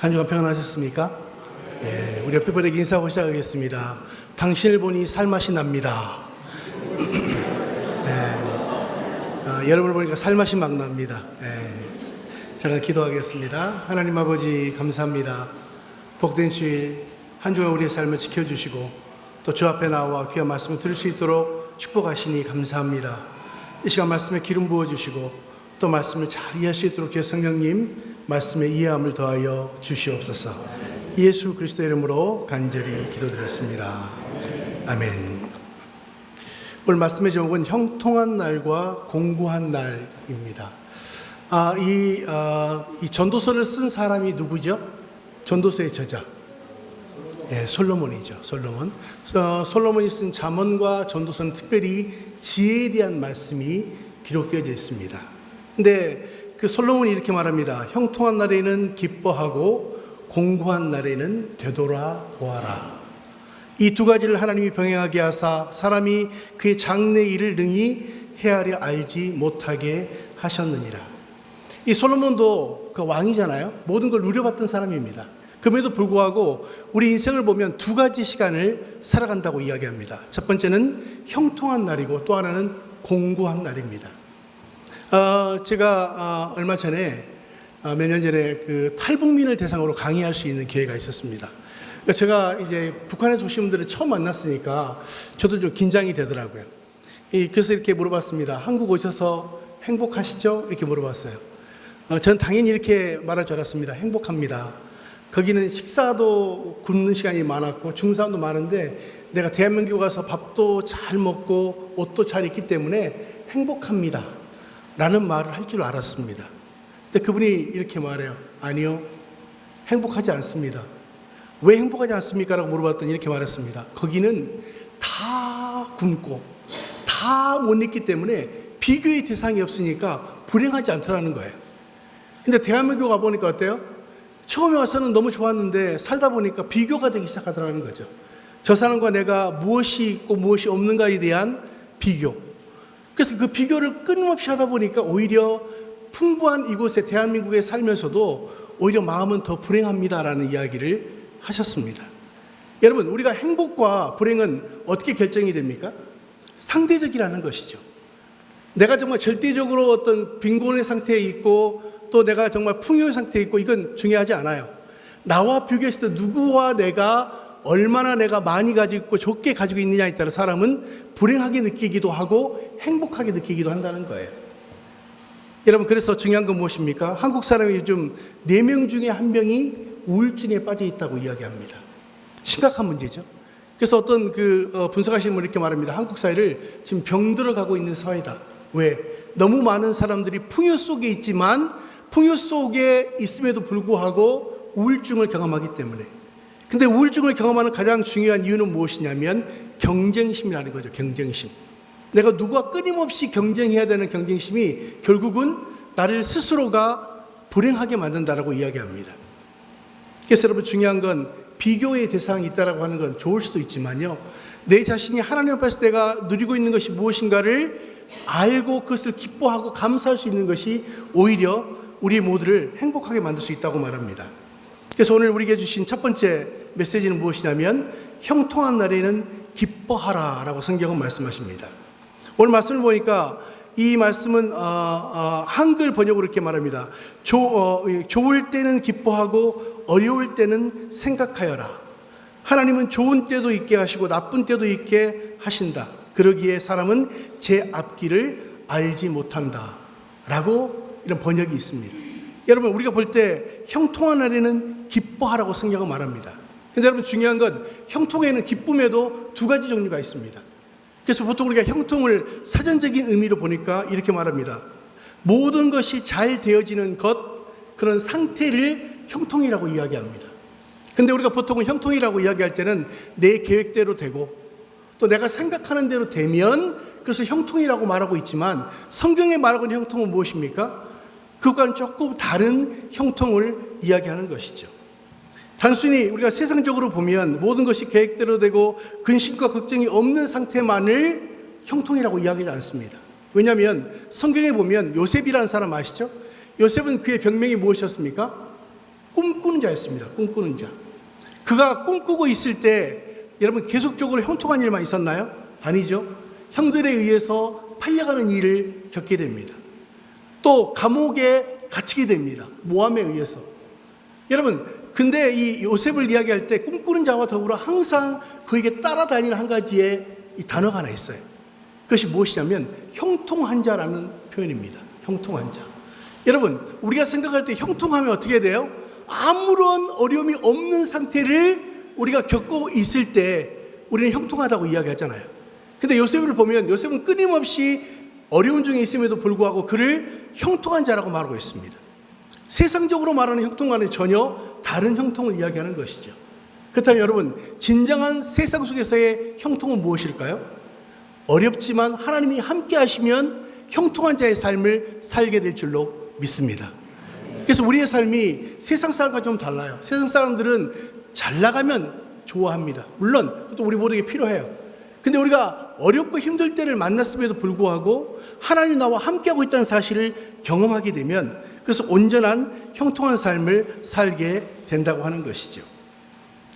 한 주간 평안하셨습니까? 네, 우리 옆에 분에게 인사하고 시작하겠습니다. 당신을 보니 살맛이 납니다. 여러분을 보니까 살맛이 막 납니다. 잠깐 기도하겠습니다. 하나님 아버지 감사합니다. 복된 주일 한 주간 우리의 삶을 지켜주시고 또 주 앞에 나와 귀한 말씀을 들을 수 있도록 축복하시니 감사합니다. 이 시간 말씀에 기름 부어주시고 또 말씀을 잘 이해할 수 있도록 주의 성령님 말씀의 이해함을 더하여 주시옵소서. 예수 그리스도의 이름으로 간절히 기도드렸습니다. 아멘. 오늘 말씀의 제목은 형통한 날과 공고한 날입니다. 이 전도서를 쓴 사람이 누구죠? 전도서의 저자. 솔로몬이죠. 솔로몬이 쓴 잠언과 전도서는 특별히 지혜에 대한 말씀이 기록되어 있습니다. 근데 그 솔로몬이 이렇게 말합니다. 형통한 날에는 기뻐하고 공고한 날에는 되돌아보아라. 이 두 가지를 하나님이 병행하게 하사 사람이 그의 장래 일을 능히 헤아려 알지 못하게 하셨느니라. 이 솔로몬도 그 왕이잖아요. 모든 걸 누려봤던 사람입니다. 그럼에도 불구하고 우리 인생을 보면 두 가지 시간을 살아간다고 이야기합니다. 첫 번째는 형통한 날이고 또 하나는 공고한 날입니다. 제가 얼마 전에 몇 년 전에 그 탈북민을 대상으로 강의할 수 있는 기회가 있었습니다. 제가 이제 북한에서 오신 분들을 처음 만났으니까 저도 좀 긴장이 되더라고요. 그래서 이렇게 물어봤습니다. 한국 오셔서 행복하시죠? 이렇게 물어봤어요. 저는 당연히 이렇게 말할 줄 알았습니다. 행복합니다. 거기는 식사도 굶는 시간이 많았고 중산도 많은데 내가 대한민국 가서 밥도 잘 먹고 옷도 잘 입기 때문에 행복합니다 라는 말을 할 줄 알았습니다. 근데 그분이 이렇게 말해요. 아니요, 행복하지 않습니다. 왜 행복하지 않습니까? 라고 물어봤더니 이렇게 말했습니다. 거기는 다 굶고 다 못 입기 때문에 비교의 대상이 없으니까 불행하지 않더라는 거예요. 근데 대한민국 가보니까 어때요? 처음에 와서는 너무 좋았는데 살다 보니까 비교가 되기 시작하더라는 거죠. 저 사람과 내가 무엇이 있고 무엇이 없는가에 대한 비교. 그래서 그 비교를 끊임없이 하다 보니까 오히려 풍부한 이곳에 대한민국에 살면서도 오히려 마음은 더 불행합니다라는 이야기를 하셨습니다. 여러분, 우리가 행복과 불행은 어떻게 결정이 됩니까? 상대적이라는 것이죠. 내가 정말 절대적으로 어떤 빈곤의 상태에 있고 또 내가 정말 풍요의 상태에 있고 이건 중요하지 않아요. 나와 비교했을 때 누구와 내가 얼마나 내가 많이 가지고 있고 적게 가지고 있느냐에 따라 사람은 불행하게 느끼기도 하고 행복하게 느끼기도 한다는 거예요. 여러분, 그래서 중요한 건 무엇입니까? 한국 사람이 요즘 4명 중에 1명이 우울증에 빠져 있다고 이야기합니다. 심각한 문제죠. 그래서 어떤 분석하시는 분이 이렇게 말합니다. 한국 사회를 지금 병들어가고 있는 사회다. 왜? 너무 많은 사람들이 풍요 속에 있지만 풍요 속에 있음에도 불구하고 우울증을 경험하기 때문에. 근데 우울증을 경험하는 가장 중요한 이유는 무엇이냐면 경쟁심이라는 거죠. 경쟁심. 내가 누구와 끊임없이 경쟁해야 되는 경쟁심이 결국은 나를 스스로가 불행하게 만든다라고 이야기합니다. 그래서 여러분, 중요한 건 비교의 대상이 있다라고 하는 건 좋을 수도 있지만요, 내 자신이 하나님 앞에서 내가 누리고 있는 것이 무엇인가를 알고 그것을 기뻐하고 감사할 수 있는 것이 오히려 우리 모두를 행복하게 만들 수 있다고 말합니다. 그래서 오늘 우리에게 주신 첫 번째 메시지는 무엇이냐면 형통한 날에는 기뻐하라 라고 성경은 말씀하십니다. 오늘 말씀을 보니까 이 말씀은 한글 번역으로 이렇게 말합니다. 좋을 때는 기뻐하고 어려울 때는 생각하여라. 하나님은 좋은 때도 있게 하시고 나쁜 때도 있게 하신다. 그러기에 사람은 제 앞길을 알지 못한다 라고 이런 번역이 있습니다. 여러분, 우리가 볼 때 형통한 날에는 기뻐하라고 성경은 말합니다. 근데 여러분, 중요한 건 형통에는 기쁨에도 두 가지 종류가 있습니다. 그래서 보통 우리가 형통을 사전적인 의미로 보니까 이렇게 말합니다. 모든 것이 잘 되어지는 것, 그런 상태를 형통이라고 이야기합니다. 근데 우리가 보통은 형통이라고 이야기할 때는 내 계획대로 되고 또 내가 생각하는 대로 되면 그래서 형통이라고 말하고 있지만 성경에 말하고 있는 형통은 무엇입니까? 그것과는 조금 다른 형통을 이야기하는 것이죠. 단순히 우리가 세상적으로 보면 모든 것이 계획대로 되고 근심과 걱정이 없는 상태만을 형통이라고 이야기하지 않습니다. 왜냐하면 성경에 보면 요셉이라는 사람 아시죠? 요셉은 그의 병명이 무엇이었습니까? 꿈꾸는 자였습니다. 꿈꾸는 자. 그가 꿈꾸고 있을 때 여러분 계속적으로 형통한 일만 있었나요? 아니죠. 형들에 의해서 팔려가는 일을 겪게 됩니다. 또 감옥에 갇히게 됩니다. 모함에 의해서. 여러분, 근데 이 요셉을 이야기할 때 꿈꾸는 자와 더불어 항상 그에게 따라다니는 한 가지의 이 단어가 하나 있어요. 그것이 무엇이냐면 형통한 자라는 표현입니다. 형통한 자. 여러분, 우리가 생각할 때 형통하면 어떻게 돼요? 아무런 어려움이 없는 상태를 우리가 겪고 있을 때 우리는 형통하다고 이야기하잖아요. 근데 요셉을 보면 요셉은 끊임없이 어려움 중에 있음에도 불구하고 그를 형통한 자라고 말하고 있습니다. 세상적으로 말하는 형통과는 전혀 다른 형통을 이야기하는 것이죠. 그렇다면 여러분, 진정한 세상 속에서의 형통은 무엇일까요? 어렵지만 하나님이 함께 하시면 형통한 자의 삶을 살게 될 줄로 믿습니다. 그래서 우리의 삶이 세상 사람과 좀 달라요. 세상 사람들은 잘 나가면 좋아합니다. 물론 그것도 우리 모두에게 필요해요. 근데 우리가 어렵고 힘들 때를 만났음에도 불구하고 하나님 나와 함께하고 있다는 사실을 경험하게 되면 그래서 온전한 형통한 삶을 살게 된다고 하는 것이죠.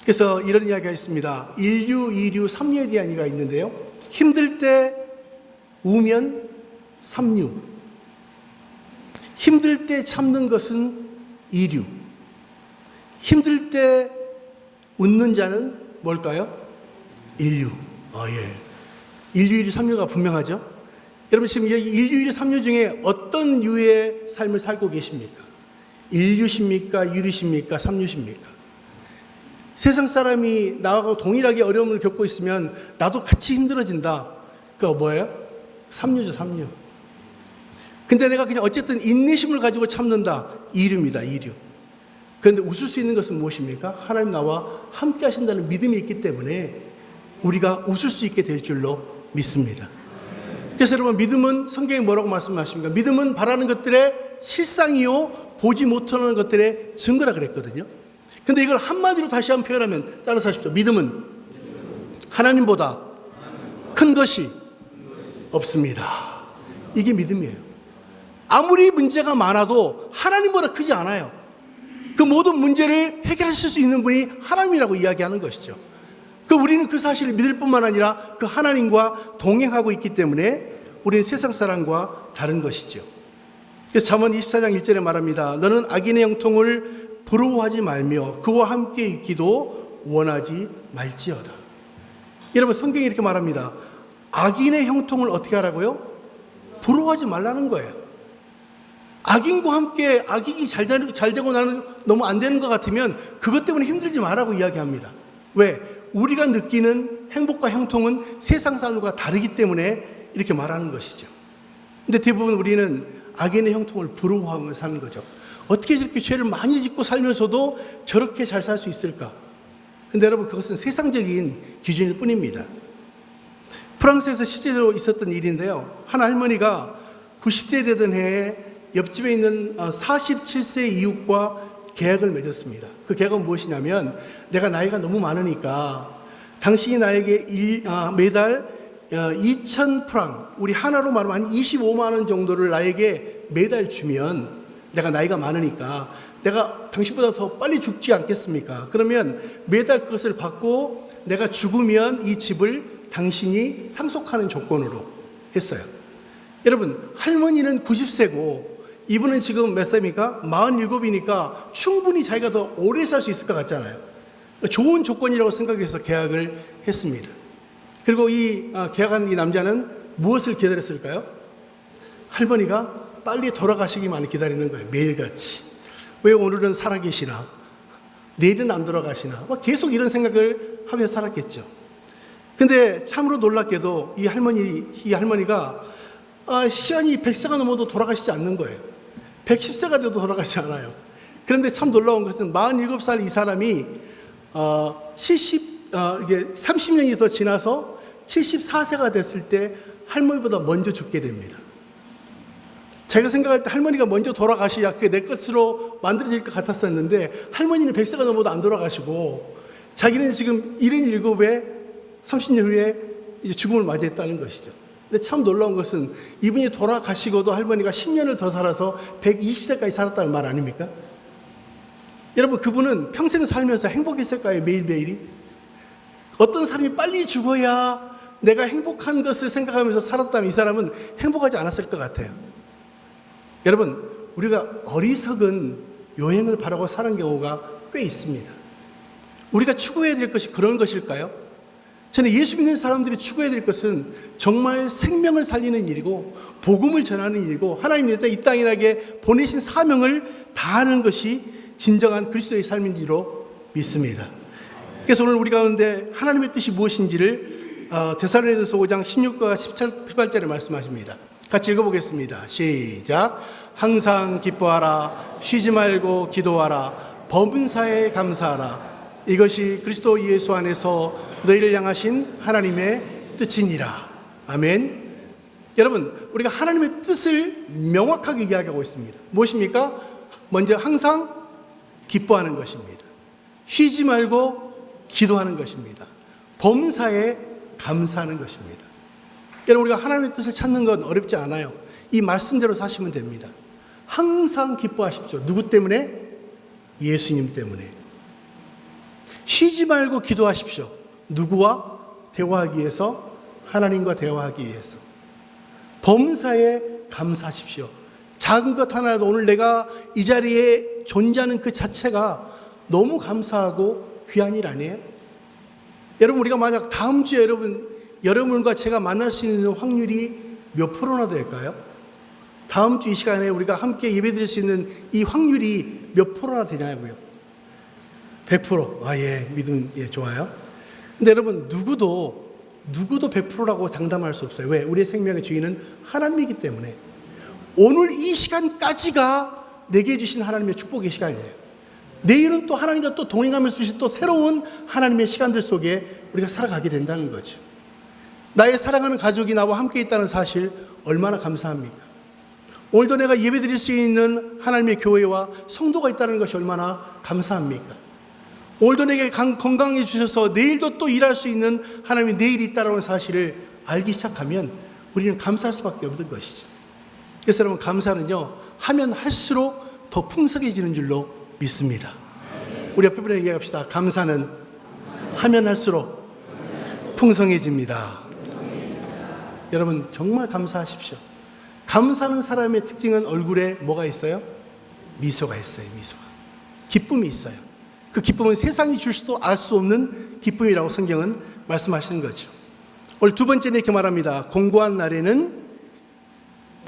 그래서 이런 이야기가 있습니다. 인류, 이류, 삼류에 대한 이야기가 있는데요. 힘들 때 우면 삼류, 힘들 때 참는 것은 이류, 힘들 때 웃는 자는 뭘까요? 인류. 인류, 이류, 삼류가 분명하죠? 여러분 지금 여기 인류, 이류, 삼류 중에 어떤 유의 삶을 살고 계십니까? 인류십니까? 유류십니까? 삼류십니까? 세상 사람이 나하고 동일하게 어려움을 겪고 있으면 나도 같이 힘들어진다. 그거 뭐예요? 삼류죠, 삼류. 근데 내가 그냥 어쨌든 인내심을 가지고 참는다. 이류입니다, 이류. 그런데 웃을 수 있는 것은 무엇입니까? 하나님 나와 함께 하신다는 믿음이 있기 때문에 우리가 웃을 수 있게 될 줄로 믿습니다. 그래서 여러분, 믿음은 성경에 뭐라고 말씀하십니까? 믿음은 바라는 것들의 실상이요 보지 못하는 것들의 증거라 그랬거든요. 근데 이걸 한마디로 다시 한번 표현하면 따라서 하십시오. 믿음은 하나님보다 큰 것이 없습니다. 이게 믿음이에요. 아무리 문제가 많아도 하나님보다 크지 않아요. 그 모든 문제를 해결하실 수 있는 분이 하나님이라고 이야기하는 것이죠. 우리는 그 사실을 믿을 뿐만 아니라 그 하나님과 동행하고 있기 때문에 우리는 세상 사람과 다른 것이죠. 그래서 잠언 24장 1절에 말합니다. 너는 악인의 형통을 부러워하지 말며 그와 함께 있기도 원하지 말지어다. 여러분, 성경이 이렇게 말합니다. 악인의 형통을 어떻게 하라고요? 부러워하지 말라는 거예요. 악인과 함께 악인이 잘 되고 나는 너무 안 되는 것 같으면 그것 때문에 힘들지 말라고 이야기합니다. 왜? 우리가 느끼는 행복과 형통은 세상 사람과 다르기 때문에 이렇게 말하는 것이죠. 근데 대부분 우리는 악인의 형통을 부러워하며 사는 거죠. 어떻게 저렇게 죄를 많이 짓고 살면서도 저렇게 잘 살 수 있을까? 근데 여러분, 그것은 세상적인 기준일 뿐입니다. 프랑스에서 실제로 있었던 일인데요. 한 할머니가 90대 되던 해에 옆집에 있는 47세 이웃과 계약을 맺었습니다. 그 계약은 무엇이냐면, 내가 나이가 너무 많으니까 당신이 나에게 매달 2,000프랑, 우리 하나로 말하면 한 25만 원 정도를 나에게 매달 주면, 내가 나이가 많으니까 내가 당신보다 더 빨리 죽지 않겠습니까? 그러면 매달 그것을 받고 내가 죽으면 이 집을 당신이 상속하는 조건으로 했어요. 여러분, 할머니는 90세고 이분은 지금 몇 살입니까? 47이니까 충분히 자기가 더 오래 살 수 있을 것 같잖아요. 좋은 조건이라고 생각해서 계약을 했습니다. 그리고 이 계약한 이 남자는 무엇을 기다렸을까요? 할머니가 빨리 돌아가시기만 기다리는 거예요. 매일같이. 왜 오늘은 살아계시나? 내일은 안 돌아가시나? 계속 이런 생각을 하면서 살았겠죠. 근데 참으로 놀랍게도 이 할머니가 시간이 100세가 넘어도 돌아가시지 않는 거예요. 110세가 돼도 돌아가지 않아요. 그런데 참 놀라운 것은 47살 이 사람이 30년이 더 지나서 74세가 됐을 때 할머니보다 먼저 죽게 됩니다. 제가 생각할 때 할머니가 먼저 돌아가셔야 그게 내 것으로 만들어질 것 같았었는데, 할머니는 100세가 넘어도 안 돌아가시고 자기는 지금 77에 30년 후에 이제 죽음을 맞이했다는 것이죠. 근데 참 놀라운 것은 이분이 돌아가시고도 할머니가 10년을 더 살아서 120세까지 살았다는 말 아닙니까? 여러분, 그분은 평생 살면서 행복했을까요? 매일매일이? 어떤 사람이 빨리 죽어야 내가 행복한 것을 생각하면서 살았다면 이 사람은 행복하지 않았을 것 같아요. 여러분, 우리가 어리석은 여행을 바라고 사는 경우가 꽤 있습니다. 우리가 추구해야 될 것이 그런 것일까요? 저는 예수 믿는 사람들이 추구해야 될 것은 정말 생명을 살리는 일이고 복음을 전하는 일이고 하나님이 이 땅에 보내신 사명을 다하는 것이 진정한 그리스도의 삶인 줄로 믿습니다. 그래서 오늘 우리 가운데 하나님의 뜻이 무엇인지를 데살로니가서 5장 16과 18절에 말씀하십니다. 같이 읽어보겠습니다. 시작. 항상 기뻐하라. 쉬지 말고 기도하라. 범사에 감사하라. 이것이 그리스도 예수 안에서 너희를 향하신 하나님의 뜻이니라. 아멘. 여러분, 우리가 하나님의 뜻을 명확하게 이야기하고 있습니다. 무엇입니까? 먼저 항상 기뻐하는 것입니다. 쉬지 말고 기도하는 것입니다. 범사에 감사하는 것입니다. 여러분, 우리가 하나님의 뜻을 찾는 건 어렵지 않아요. 이 말씀대로 사시면 됩니다. 항상 기뻐하십시오. 누구 때문에? 예수님 때문에. 쉬지 말고 기도하십시오. 누구와 대화하기 위해서? 하나님과 대화하기 위해서. 범사에 감사하십시오. 작은 것 하나라도 오늘 내가 이 자리에 존재하는 그 자체가 너무 감사하고 귀한 일 아니에요? 여러분, 우리가 만약 다음 주에 여러분과 제가 만날 수 있는 확률이 몇 프로나 될까요? 다음 주 이 시간에 우리가 함께 예배드릴 수 있는 이 확률이 몇 프로나 되냐고요? 100%. 예, 믿음, 좋아요. 근데 여러분, 누구도 100%라고 장담할 수 없어요. 왜? 우리의 생명의 주인은 하나님이기 때문에. 오늘 이 시간까지가 내게 주신 하나님의 축복의 시간이에요. 내일은 또 하나님과 또 동행하면서 주신 또 새로운 하나님의 시간들 속에 우리가 살아가게 된다는 거죠. 나의 사랑하는 가족이 나와 함께 있다는 사실 얼마나 감사합니까? 오늘도 내가 예배드릴 수 있는 하나님의 교회와 성도가 있다는 것이 얼마나 감사합니까? 오늘도 내게 건강해 주셔서 내일도 또 일할 수 있는 하나님의 내일이 있다는 사실을 알기 시작하면 우리는 감사할 수밖에 없는 것이죠. 그래서 여러분, 감사는요, 하면 할수록 더 풍성해지는 줄로 믿습니다. 우리 옆에 분에게 얘기합시다. 감사는 하면 할수록 풍성해집니다. 여러분, 정말 감사하십시오. 감사하는 사람의 특징은 얼굴에 뭐가 있어요? 미소가 있어요. 미소가. 기쁨이 있어요. 그 기쁨은 세상이 줄 수도 알 수 없는 기쁨이라고 성경은 말씀하시는 거죠. 오늘 두 번째는 이렇게 말합니다. 공고한 날에는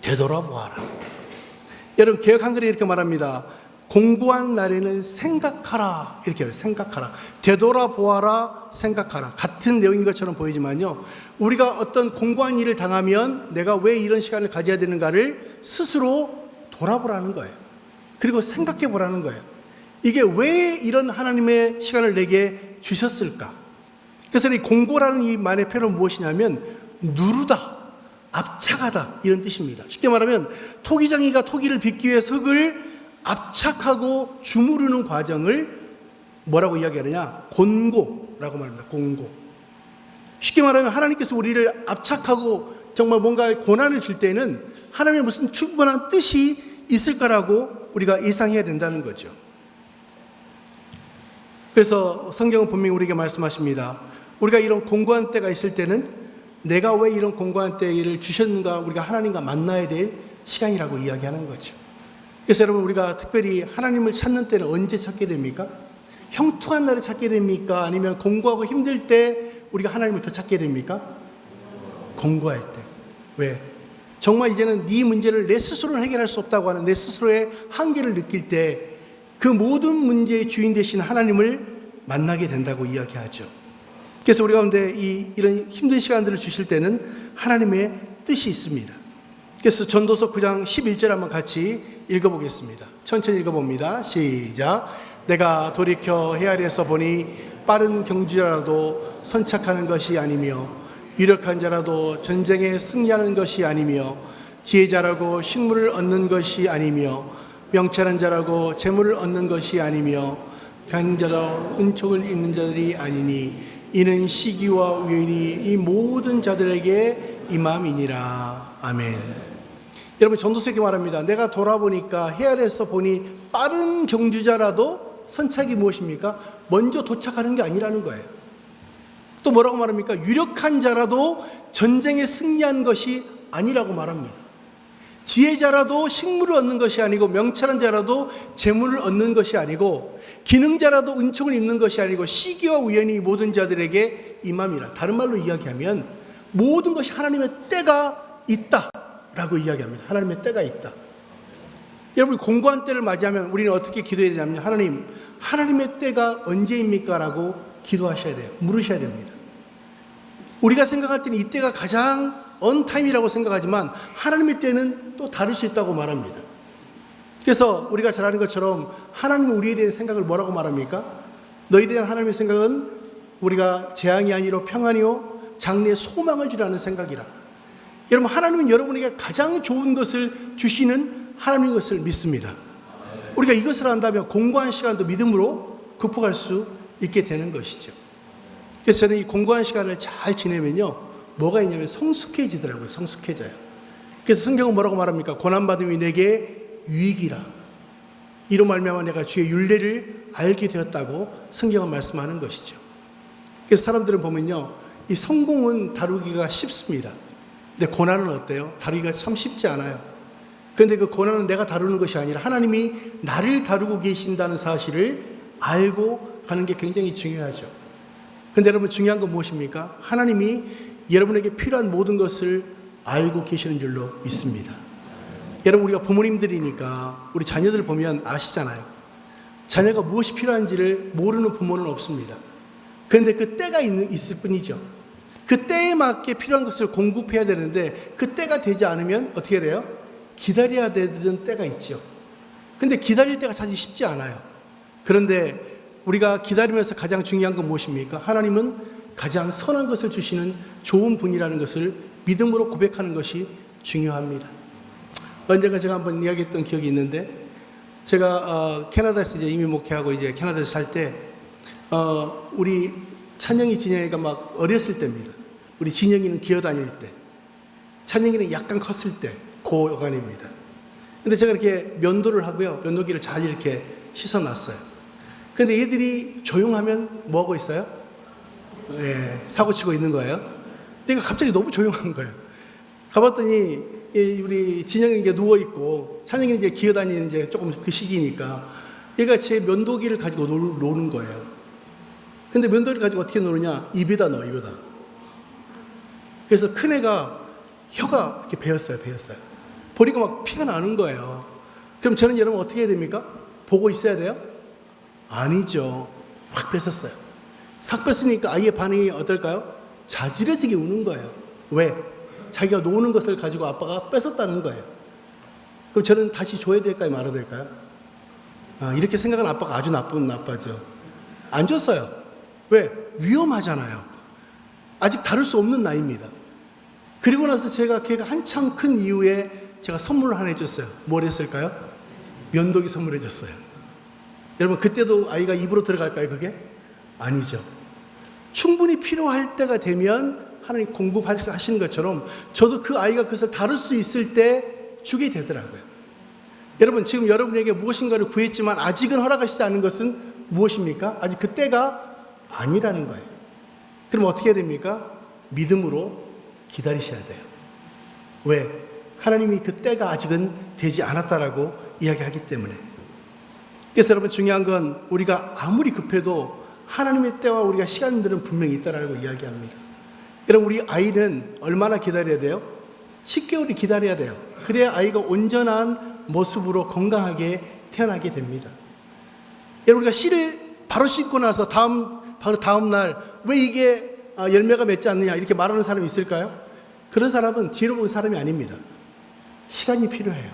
되돌아보아라. 여러분, 개역 한글에 이렇게 말합니다. 공고한 날에는 생각하라. 이렇게 해요. 생각하라. 되돌아보아라. 생각하라. 같은 내용인 것처럼 보이지만요, 우리가 어떤 공고한 일을 당하면 내가 왜 이런 시간을 가져야 되는가를 스스로 돌아보라는 거예요. 그리고 생각해 보라는 거예요. 이게 왜 이런 하나님의 시간을 내게 주셨을까? 그래서 이 공고라는 이 말의 표현은 무엇이냐면 누르다, 압착하다, 이런 뜻입니다. 쉽게 말하면 토기장이가 토기를 빚기 위해서 흙을 압착하고 주무르는 과정을 뭐라고 이야기하느냐? 곤고라고 말합니다. 곤고. 쉽게 말하면 하나님께서 우리를 압착하고 정말 뭔가 고난을 줄 때는 하나님의 무슨 충분한 뜻이 있을 거라고 우리가 예상해야 된다는 거죠. 그래서 성경은 분명히 우리에게 말씀하십니다. 우리가 이런 공고한 때가 있을 때는 내가 왜 이런 공고한 때를 주셨는가, 우리가 하나님과 만나야 될 시간이라고 이야기하는 거죠. 그래서 여러분, 우리가 특별히 하나님을 찾는 때는 언제 찾게 됩니까? 형통한 날에 찾게 됩니까? 아니면 공고하고 힘들 때 우리가 하나님을 더 찾게 됩니까? 공고할 때. 왜? 정말 이제는 네 문제를 내 스스로는 해결할 수 없다고 하는 내 스스로의 한계를 느낄 때 그 모든 문제의 주인 되신 하나님을 만나게 된다고 이야기하죠. 그래서 우리 가운데 이런 힘든 시간들을 주실 때는 하나님의 뜻이 있습니다. 그래서 전도서 9장 11절 한번 같이 읽어보겠습니다. 천천히 읽어봅니다. 시작. 내가 돌이켜 헤아려서 보니 빠른 경주자라도 선착하는 것이 아니며 유력한 자라도 전쟁에 승리하는 것이 아니며 지혜자라고 식물을 얻는 것이 아니며 명철한 자라고 재물을 얻는 것이 아니며 강자로 은총을 입는 자들이 아니니 이는 시기와 우연이 이 모든 자들에게 임함이니라. 아멘. 여러분, 전도서에게 말합니다. 내가 돌아보니까 헤아려서 보니 빠른 경주자라도 선착이 무엇입니까? 먼저 도착하는 게 아니라는 거예요. 또 뭐라고 말합니까? 유력한 자라도 전쟁에 승리한 것이 아니라고 말합니다. 지혜자라도 식물을 얻는 것이 아니고, 명철한 자라도 재물을 얻는 것이 아니고, 기능자라도 은총을 입는 것이 아니고, 시기와 우연이 모든 자들에게 임함이라. 다른 말로 이야기하면 모든 것이 하나님의 때가 있다라고 이야기합니다. 하나님의 때가 있다. 여러분, 공고한 때를 맞이하면 우리는 어떻게 기도해야 되냐면, 하나님의 때가 언제입니까? 라고 기도하셔야 돼요. 물으셔야 됩니다. 우리가 생각할 때는 이 때가 가장 언타임이라고 생각하지만 하나님의 때는 또 다를 수 있다고 말합니다. 그래서 우리가 잘 아는 것처럼 하나님은 우리에 대한 생각을 뭐라고 말합니까? 너희에 대한 하나님의 생각은 우리가 재앙이 아니로 평안이요 장래의 소망을 주라는 생각이라. 여러분, 하나님은 여러분에게 가장 좋은 것을 주시는 하나님인 것을 믿습니다. 우리가 이것을 안다면 공고한 시간도 믿음으로 극복할 수 있게 되는 것이죠. 그래서 저는 이 공고한 시간을 잘 지내면요, 뭐가 있냐면 성숙해지더라고요. 성숙해져요. 그래서 성경은 뭐라고 말합니까? 고난받음이 내게 유익이라. 이로 말미암아 내가 주의 율례를 알게 되었다고 성경은 말씀하는 것이죠. 그래서 사람들은 보면요, 이 성공은 다루기가 쉽습니다. 근데 고난은 어때요? 다루기가 참 쉽지 않아요. 그런데 그 고난은 내가 다루는 것이 아니라 하나님이 나를 다루고 계신다는 사실을 알고 가는 게 굉장히 중요하죠. 그런데 여러분, 중요한 건 무엇입니까? 하나님이 여러분에게 필요한 모든 것을 알고 계시는 줄로 믿습니다. 여러분, 우리가 부모님들이니까 우리 자녀들 보면 아시잖아요. 자녀가 무엇이 필요한지를 모르는 부모는 없습니다. 그런데 그 때가 있을 뿐이죠. 그 때에 맞게 필요한 것을 공급해야 되는데 그 때가 되지 않으면 어떻게 돼요? 기다려야 되는 때가 있죠. 근데 기다릴 때가 사실 쉽지 않아요. 그런데 우리가 기다리면서 가장 중요한 건 무엇입니까? 하나님은 가장 선한 것을 주시는 좋은 분이라는 것을 믿음으로 고백하는 것이 중요합니다. 언젠가 제가 한번 이야기했던 기억이 있는데, 제가 캐나다에서 이제 이민 목회하고 이제 캐나다에서 살 때, 우리 찬영이, 진영이가 막 어렸을 때입니다. 우리 진영이는 기어다닐 때, 찬영이는 약간 컸을 때, 그 여간입니다. 근데 제가 이렇게 면도를 하고요, 면도기를 잘 이렇게 씻어놨어요. 근데 얘들이 조용하면 뭐하고 있어요? 사고치고 있는 거예요. 근데 갑자기 너무 조용한 거예요. 가봤더니 우리 진영이 이제 누워있고 찬영이 이제 기어다니는 이제 조금 그 시기니까 얘가 제 면도기를 가지고 노는 거예요. 근데 면도기를 가지고 어떻게 노느냐? 입에다 넣어, 입에다. 그래서 큰애가 혀가 이렇게 베었어요. 보니까 막 피가 나는 거예요. 그럼 저는 여러분 어떻게 해야 됩니까? 보고 있어야 돼요? 아니죠. 확 뺐었어요. 싹 뺐으니까 아이의 반응이 어떨까요? 자지러지게 우는 거예요. 왜? 자기가 노는 것을 가지고 아빠가 뺏었다는 거예요. 그럼 저는 다시 줘야 될까요? 말아야 될까요? 이렇게 생각하는 아빠가 아주 나쁜 아빠죠. 안 줬어요. 왜? 위험하잖아요. 아직 다룰 수 없는 나이입니다. 그리고 나서 걔가 한참 큰 이후에 제가 선물을 하나 해줬어요. 뭘 했을까요? 면도기 선물해 줬어요. 여러분, 그때도 아이가 입으로 들어갈까요, 그게? 아니죠. 충분히 필요할 때가 되면 하나님 공급하시는 것처럼 저도 그 아이가 그것을 다룰 수 있을 때 주게 되더라고요. 여러분, 지금 여러분에게 무엇인가를 구했지만 아직은 허락하시지 않은 것은 무엇입니까? 아직 그 때가 아니라는 거예요. 그럼 어떻게 해야 됩니까? 믿음으로 기다리셔야 돼요. 왜? 하나님이 그 때가 아직은 되지 않았다라고 이야기하기 때문에. 그래서 여러분, 중요한 건 우리가 아무리 급해도 하나님의 때와 우리가 시간들은 분명히 있다라고 이야기합니다. 여러분, 우리 아이는 얼마나 기다려야 돼요? 10개월이 기다려야 돼요. 그래야 아이가 온전한 모습으로 건강하게 태어나게 됩니다. 여러분, 우리가 씨를 바로 씻고 나서 바로 다음 날 왜 이게 열매가 맺지 않느냐 이렇게 말하는 사람이 있을까요? 그런 사람은 지혜로운 사람이 아닙니다. 시간이 필요해요.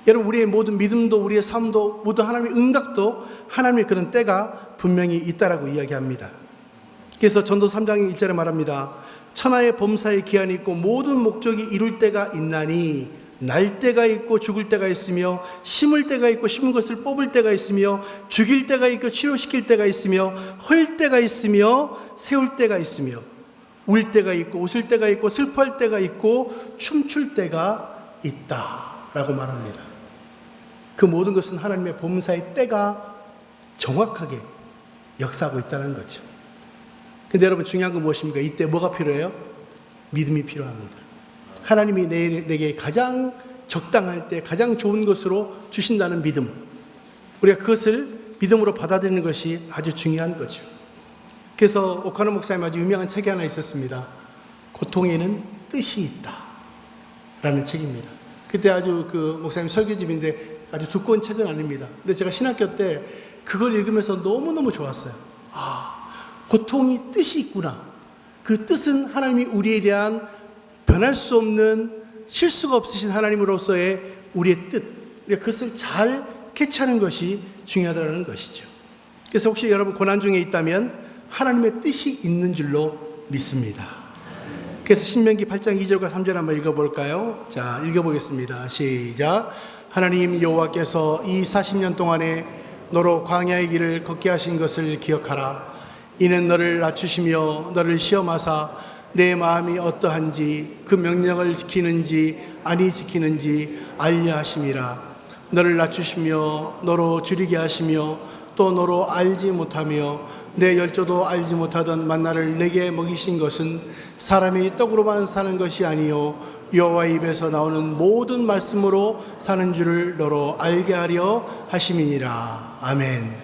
여러분, 우리의 모든 믿음도 우리의 삶도 모든 하나님의 응답도 하나님의 그런 때가 분명히 있다라고 이야기합니다. 그래서 전도 3장 1절에 말합니다. 천하의 범사에 기한이 있고 모든 목적이 이룰 때가 있나니 날 때가 있고 죽을 때가 있으며 심을 때가 있고 심은 것을 뽑을 때가 있으며 죽일 때가 있고 치료시킬 때가 있으며 헐 때가 있으며 세울 때가 있으며 울 때가 있고 웃을 때가 있고 슬퍼할 때가 있고 춤출 때가 있다라고 말합니다. 그 모든 것은 하나님의 범사의 때가 정확하게 역사하고 있다는 거죠. 근데 여러분 중요한 건 무엇입니까? 이때 뭐가 필요해요? 믿음이 필요합니다. 하나님이 내게 가장 적당할 때 가장 좋은 것으로 주신다는 믿음, 우리가 그것을 믿음으로 받아들이는 것이 아주 중요한 거죠. 그래서 오카노 목사님 아주 유명한 책이 하나 있었습니다. 고통에는 뜻이 있다 라는 책입니다. 그때 아주 그 목사님 설교집인데 아주 두꺼운 책은 아닙니다. 근데 제가 신학교 때 그걸 읽으면서 너무너무 좋았어요. 고통이 뜻이 있구나. 그 뜻은 하나님이 우리에 대한 변할 수 없는 실수가 없으신 하나님으로서의 우리의 뜻, 우리가 그것을 잘 캐치하는 것이 중요하다는 것이죠. 그래서 혹시 여러분 고난 중에 있다면 하나님의 뜻이 있는 줄로 믿습니다. 그래서 신명기 8장 2절과 3절 한번 읽어볼까요? 자, 읽어보겠습니다. 시작. 하나님 여호와께서 이 40년 동안에 너로 광야의 길을 걷게 하신 것을 기억하라. 이는 너를 낮추시며 너를 시험하사 내 마음이 어떠한지 그 명령을 지키는지 아니 지키는지 알려 하심이라. 너를 낮추시며 너로 줄이게 하시며 또 너로 알지 못하며 내 열조도 알지 못하던 만나를 내게 먹이신 것은 사람이 떡으로만 사는 것이 아니요 여호와의 입에서 나오는 모든 말씀으로 사는 줄을 너로 알게 하려 하심이니라. 아멘.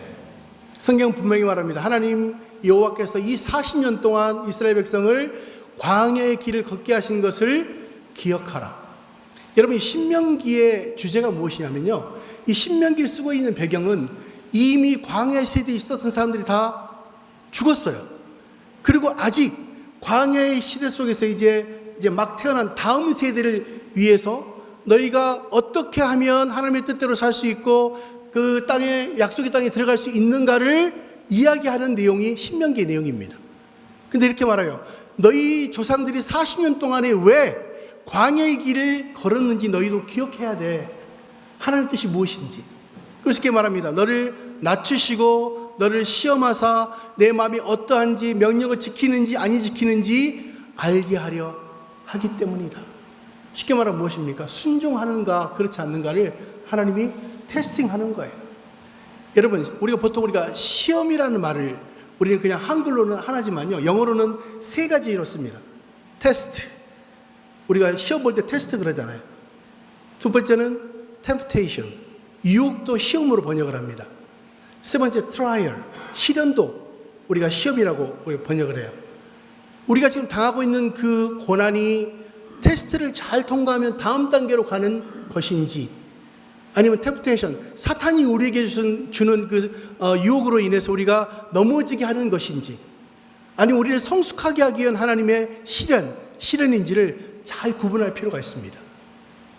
성경 분명히 말합니다. 하나님 여호와께서 이 40년 동안 이스라엘 백성을 광야의 길을 걷게 하신 것을 기억하라. 여러분, 이 신명기의 주제가 무엇이냐면요, 이 신명기를 쓰고 있는 배경은 이미 광야 세대에 있었던 사람들이 다 죽었어요. 그리고 아직 광야의 시대 속에서 이제 막 태어난 다음 세대를 위해서 너희가 어떻게 하면 하나님의 뜻대로 살 수 있고 그 땅에, 약속의 땅에 들어갈 수 있는가를 이야기하는 내용이 신명기의 내용입니다. 근데 이렇게 말해요. 너희 조상들이 40년 동안에 왜 광야의 길을 걸었는지 너희도 기억해야 돼. 하나님의 뜻이 무엇인지. 그래서 이렇게 말합니다. 너를 낮추시고 너를 시험하사 내 마음이 어떠한지 명령을 지키는지 아니 지키는지 알게 하려 하기 때문이다. 쉽게 말하면 무엇입니까? 순종하는가 그렇지 않는가를 하나님이 테스팅하는 거예요. 여러분, 우리가 시험이라는 말을 우리는 그냥 한글로는 하나지만요, 영어로는 세 가지로 씁니다. 테스트, 우리가 시험 볼 때 테스트 그러잖아요. 두 번째는 temptation, 유혹도 시험으로 번역을 합니다. 세 번째 trial, 시련도 우리가 시험이라고 번역을 해요. 우리가 지금 당하고 있는 그 고난이 테스트를 잘 통과하면 다음 단계로 가는 것인지, 아니면 temptation, 사탄이 우리에게 주는 그 유혹으로 인해서 우리가 넘어지게 하는 것인지, 아니면 우리를 성숙하게 하기 위한 하나님의 시련인지를 잘 구분할 필요가 있습니다.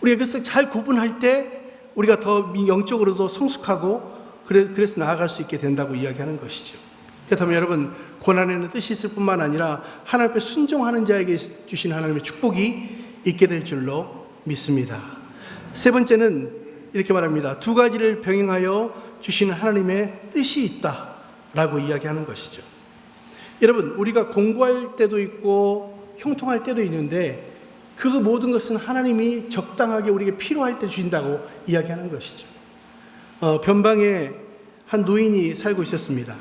우리가 그것을 잘 구분할 때 우리가 더 영적으로도 성숙하고 그래서 나아갈 수 있게 된다고 이야기하는 것이죠. 그렇다면 여러분, 고난에는 뜻이 있을 뿐만 아니라 하나님 앞에 순종하는 자에게 주신 하나님의 축복이 있게 될 줄로 믿습니다. 세 번째는 이렇게 말합니다. 두 가지를 병행하여 주시는 하나님의 뜻이 있다라고 이야기하는 것이죠. 여러분, 우리가 공부할 때도 있고 형통할 때도 있는데 그 모든 것은 하나님이 적당하게 우리에게 필요할 때 주신다고 이야기하는 것이죠. 변방에 한 노인이 살고 있었습니다.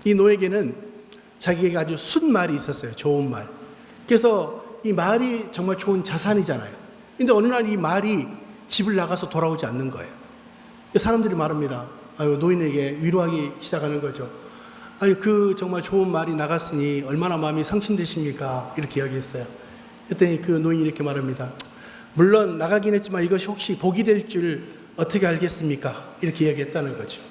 이 노에게는 자기에게 아주 순 말이 있었어요. 좋은 말. 그래서 이 말이 정말 좋은 자산이잖아요. 근데 어느 날 이 말이 집을 나가서 돌아오지 않는 거예요. 사람들이 말합니다. 노인에게 위로하기 시작하는 거죠. 그 정말 좋은 말이 나갔으니 얼마나 마음이 상심되십니까? 이렇게 이야기했어요. 그랬더니 그 노인이 이렇게 말합니다. 물론 나가긴 했지만 이것이 혹시 복이 될 줄 어떻게 알겠습니까? 이렇게 이야기했다는 거죠.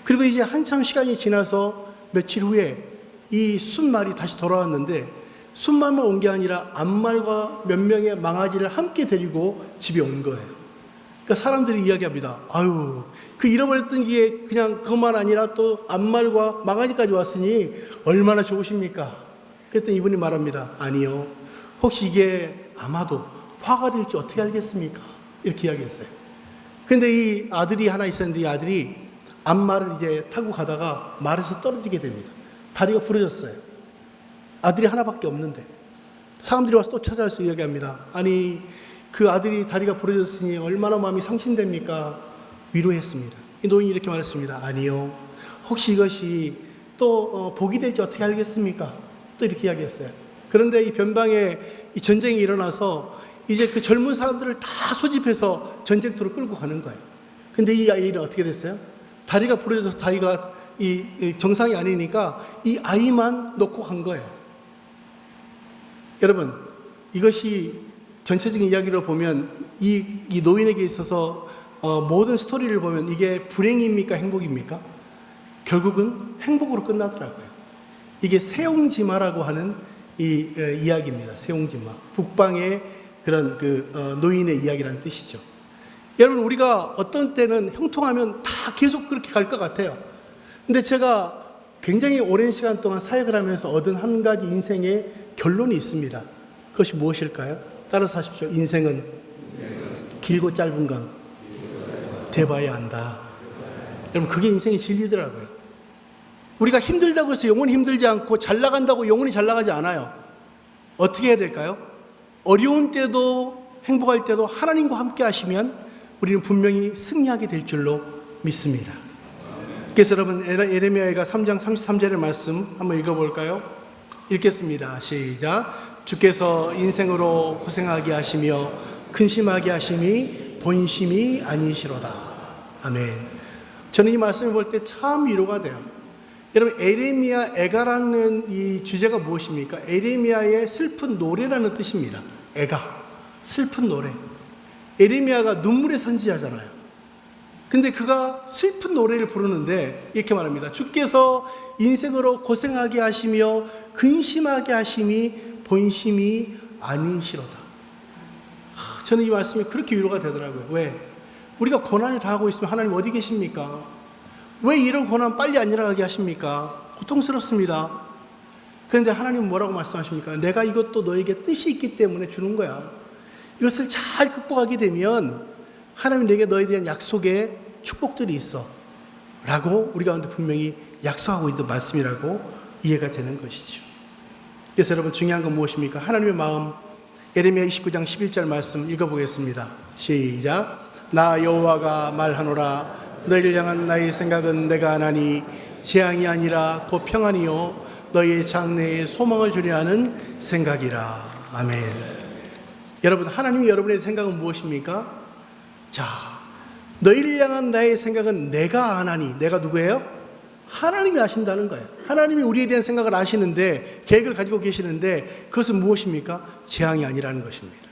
그리고 이제 한참 시간이 지나서 며칠 후에 이 순말이 다시 돌아왔는데 순말만 온 게 아니라 암말과 몇 명의 망아지를 함께 데리고 집에 온 거예요. 그러니까 사람들이 이야기합니다. 그 잃어버렸던 게 그냥 그것만 아니라 또 암말과 망아지까지 왔으니 얼마나 좋으십니까? 그랬더니 이분이 말합니다. 아니요. 혹시 이게 아마도 화가 될지 어떻게 알겠습니까? 이렇게 이야기했어요. 그런데 이 아들이 하나 있었는데 이 아들이 암말을 이제 타고 가다가 말에서 떨어지게 됩니다. 다리가 부러졌어요. 아들이 하나밖에 없는데 사람들이 와서 또 찾아와서 이야기합니다. 아니, 그 아들이 다리가 부러졌으니 얼마나 마음이 상심됩니까? 위로했습니다. 이 노인이 이렇게 말했습니다. 아니요. 혹시 이것이 또 복이 되지 어떻게 알겠습니까? 또 이렇게 이야기했어요. 그런데 이 변방에 이 전쟁이 일어나서 이제 그 젊은 사람들을 다 소집해서 전쟁터로 끌고 가는 거예요. 근데 이 아이는 어떻게 됐어요? 다리가 부러져서 다리가 이 정상이 아니니까 이 아이만 놓고 간 거예요. 여러분, 이것이 전체적인 이야기로 보면 이 노인에게 있어서 모든 스토리를 보면 이게 불행입니까? 행복입니까? 결국은 행복으로 끝나더라고요. 이게 세옹지마라고 하는 이 이야기입니다. 세옹지마. 북방의 그런 노인의 이야기라는 뜻이죠. 여러분, 우리가 어떤 때는 형통하면 다 계속 그렇게 갈 것 같아요. 근데 제가 굉장히 오랜 시간 동안 사역을 하면서 얻은 한 가지 인생의 결론이 있습니다. 그것이 무엇일까요? 따라서 하십시오. 인생은 길고 짧은 건 돼봐야 한다. 여러분, 그게 인생의 진리더라고요. 우리가 힘들다고 해서 영원히 힘들지 않고 잘 나간다고 영원히 잘 나가지 않아요. 어떻게 해야 될까요? 어려운 때도 행복할 때도 하나님과 함께 하시면 우리는 분명히 승리하게 될 줄로 믿습니다. 그래서 여러분, 예레미야가 3장 33절의 말씀 한번 읽어볼까요? 읽겠습니다. 시작. 주께서 인생으로 고생하게 하시며 근심하게 하심이 본심이 아니시로다. 아멘. 저는 이 말씀을 볼 때 참 위로가 돼요. 여러분, 에레미야 애가라는 이 주제가 무엇입니까? 에레미야의 슬픈 노래라는 뜻입니다. 애가, 슬픈 노래. 에레미야가 눈물의 선지자잖아요. 근데 그가 슬픈 노래를 부르는데 이렇게 말합니다. 주께서 인생으로 고생하게 하시며 근심하게 하심이 본심이 아니시로다. 저는 이 말씀이 그렇게 위로가 되더라고요. 왜? 우리가 고난을 당하고 있으면 하나님 어디 계십니까? 왜 이런 고난 빨리 안 일어나게 하십니까? 고통스럽습니다. 그런데 하나님은 뭐라고 말씀하십니까? 내가 이것도 너에게 뜻이 있기 때문에 주는 거야. 이것을 잘 극복하게 되면 하나님 내게 너에 대한 약속의 축복들이 있어 라고 우리 가운데 분명히 약속하고 있는 말씀이라고 이해가 되는 것이죠. 그래서 여러분, 중요한 건 무엇입니까? 하나님의 마음. 예레미야 29장 11절 말씀 읽어보겠습니다. 시작. 나 여호와가 말하노라. 너희를 향한 나의 생각은 내가 하나니 재앙이 아니라 곧 평안이요 너희의 장래에 소망을 주려 하는 생각이라. 아멘. 여러분, 하나님이 여러분의 생각은 무엇입니까? 자, 너희를 향한 나의 생각은 내가 아나니. 내가 누구예요? 하나님이 아신다는 거예요. 하나님이 우리에 대한 생각을 아시는데, 계획을 가지고 계시는데 그것은 무엇입니까? 재앙이 아니라는 것입니다.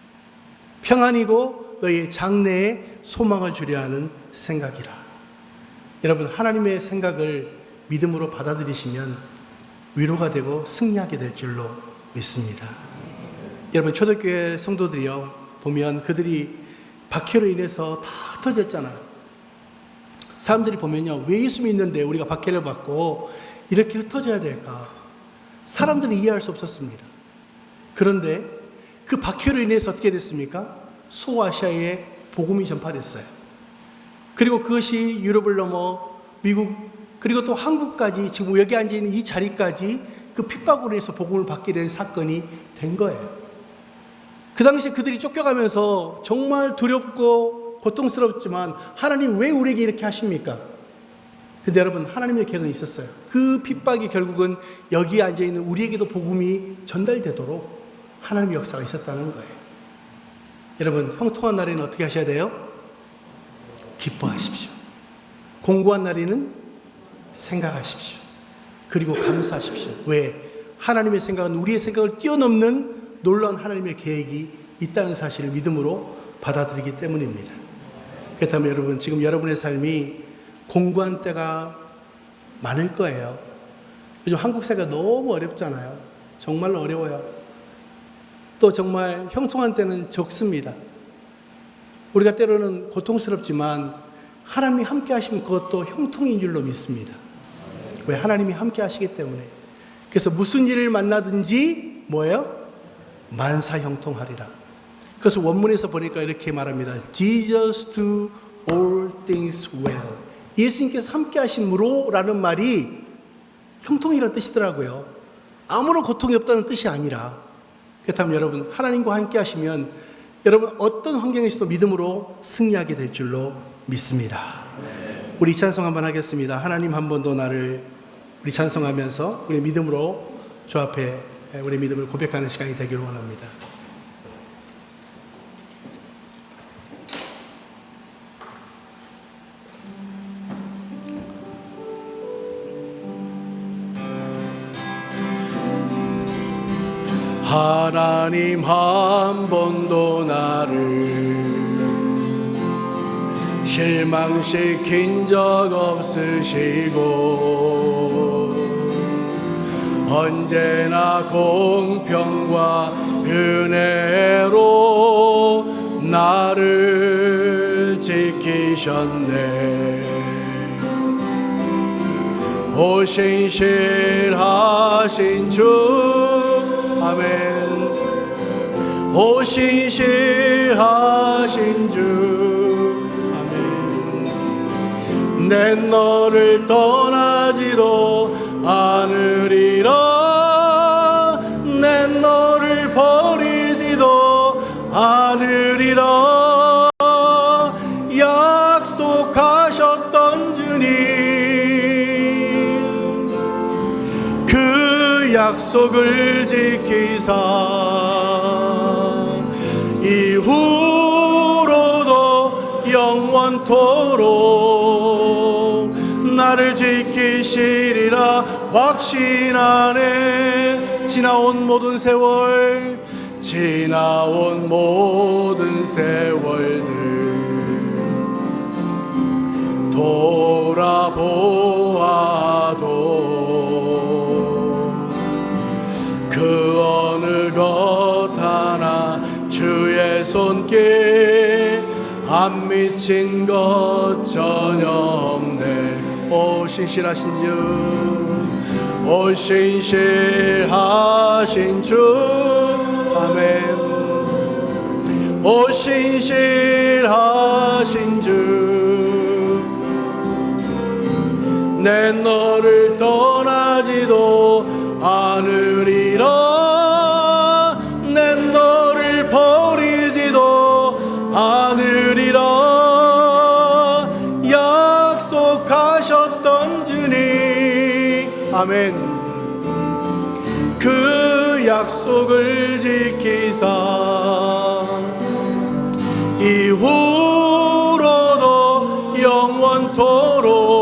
평안이고 너희의 장래에 소망을 주려 하는 생각이라. 여러분, 하나님의 생각을 믿음으로 받아들이시면 위로가 되고 승리하게 될 줄로 믿습니다. 여러분, 초대교회 성도들이요, 보면 그들이 박해로 인해서 다 흩어졌잖아요. 사람들이 보면요, 왜 예수 믿는데 우리가 박해를 받고 이렇게 흩어져야 될까? 사람들은 이해할 수 없었습니다. 그런데 그 박해로 인해서 어떻게 됐습니까? 소아시아에 복음이 전파됐어요. 그리고 그것이 유럽을 넘어 미국, 그리고 또 한국까지, 지금 여기 앉아있는 이 자리까지 그 핍박으로 인해서 복음을 받게 된 사건이 된 거예요. 그 당시에 그들이 쫓겨가면서 정말 두렵고 고통스럽지만 하나님 왜 우리에게 이렇게 하십니까? 근데 여러분, 하나님의 계획은 있었어요. 그 핍박이 결국은 여기에 앉아있는 우리에게도 복음이 전달되도록 하나님의 역사가 있었다는 거예요. 여러분, 형통한 날에는 어떻게 하셔야 돼요? 기뻐하십시오. 공고한 날에는 생각하십시오. 그리고 감사하십시오. 왜? 하나님의 생각은 우리의 생각을 뛰어넘는 놀라운 하나님의 계획이 있다는 사실을 믿음으로 받아들이기 때문입니다. 그렇다면 여러분, 지금 여러분의 삶이 공고한 때가 많을 거예요. 요즘 한국 사회가 너무 어렵잖아요. 정말 어려워요. 또 정말 형통한 때는 적습니다. 우리가 때로는 고통스럽지만 하나님이 함께 하시면 그것도 형통인 줄로 믿습니다. 왜? 하나님이 함께 하시기 때문에. 그래서 무슨 일을 만나든지 뭐예요? 만사 형통하리라. 그래서 원문에서 보니까 이렇게 말합니다. Jesus do all things well. 예수님께서 함께 하심으로 라는 말이 형통이라는 뜻이더라고요. 아무런 고통이 없다는 뜻이 아니라. 그렇다면 여러분, 하나님과 함께 하시면 여러분 어떤 환경에서도 믿음으로 승리하게 될 줄로 믿습니다. 우리 찬송 한번 하겠습니다. 하나님 한 번도 나를, 우리 찬송하면서 우리 믿음으로 주 앞에 우리 믿음을 고백하는 시간이 되기를 원합니다. 하나님 한 번도 나를 실망시킨 적 없으시고 언제나 공평과 은혜로 나를 지키셨네. 오신실하신 주 아멘. 오신실하신 주 아멘. 내 너를 떠나지도 않으리라. 내 너를 버리지도 않으리라. 약속하셨던 주님, 그 약속을 지키사 이후로도 영원토록 나를 지키시리라 확신하네. 지나온 모든 세월, 지나온 모든 세월들 돌아보아도 그 어느 것 하나 주의 손길 안 미친 것 전혀 없네. 오 신실하신 주, 오 신실하신 주 아멘. 오 신실하신 주, 내 너를 떠나지도 않으리라. 내 너를 버리지도 않으리라. 약속하셨던 주님 아멘. 그 약속을 지키사 이후로도 영원토록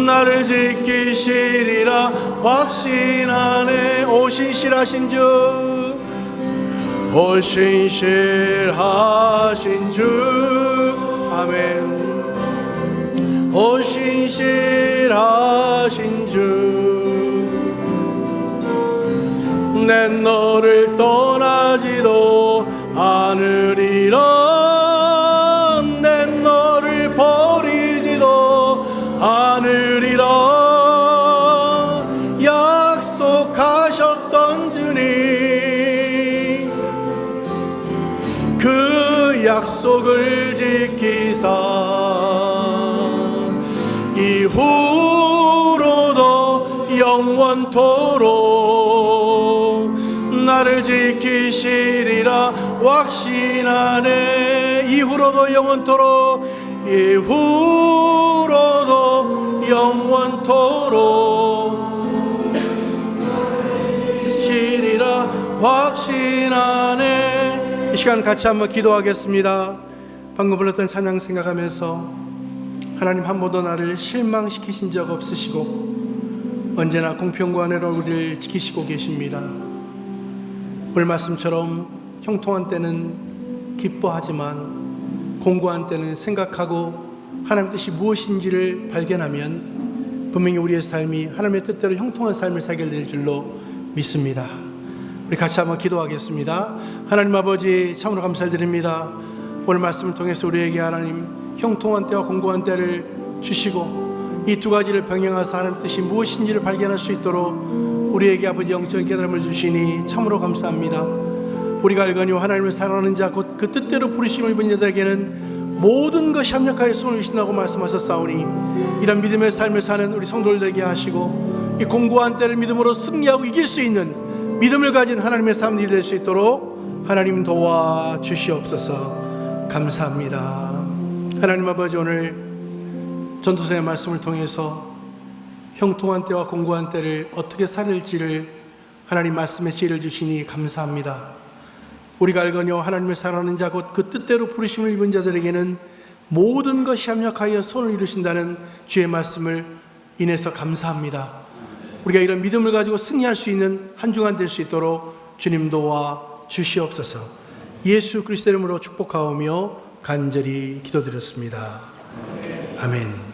나를 지키시리라 확신하네. 오 신실하신 주, 오 신실하신 주 아멘. 오 신실하신 주, 내 너를 떠나지도 않으리라. 내 너를 버리지도 않으리라. 약속하셨던 주님, 그 약속을 지키사 이후로도 영원토록 나를 지키시리라 확신하네. 이후로도 영원토록, 이후로도 영원토록 시리라 확신하네. 이 시간 같이 한번 기도하겠습니다. 방금 불렀던 찬양 생각하면서 하나님 한 번도 나를 실망시키신 적 없으시고 언제나 공평과 은혜로 우리를 지키시고 계십니다. 오늘 말씀처럼 형통한 때는 기뻐하지만 공고한 때는 생각하고 하나님의 뜻이 무엇인지를 발견하면 분명히 우리의 삶이 하나님의 뜻대로 형통한 삶을 살게 될 줄로 믿습니다. 우리 같이 한번 기도하겠습니다. 하나님 아버지 참으로 감사드립니다. 오늘 말씀을 통해서 우리에게 하나님 형통한 때와 공고한 때를 주시고 이 두 가지를 병행하사 하나님의 뜻이 무엇인지를 발견할 수 있도록 우리에게 아버지 영적인 깨달음을 주시니 참으로 감사합니다. 우리가 알거니와 하나님을 사랑하는 자 곧 그 뜻대로 부르심을 입은 자들에게는 모든 것이 합력하여 손을 주신다고 말씀하셨사오니 이런 믿음의 삶을 사는 우리 성도들 되게 하시고 이 공고한 때를 믿음으로 승리하고 이길 수 있는 믿음을 가진 하나님의 삶이 될 수 있도록 하나님 도와주시옵소서. 감사합니다. 하나님 아버지, 오늘 전도서의 말씀을 통해서 형통한 때와 공고한 때를 어떻게 살을지를 하나님 말씀의 지혜를 주시니 감사합니다. 우리가 알거니와 하나님을 사랑하는 자 곧 그 뜻대로 부르심을 입은 자들에게는 모든 것이 합력하여 선을 이루신다는 주의 말씀을 인해서 감사합니다. 우리가 이런 믿음을 가지고 승리할 수 있는 한 주간 될 수 있도록 주님 도와 주시옵소서. 예수 그리스도 이름으로 축복하오며 간절히 기도드렸습니다. 아멘.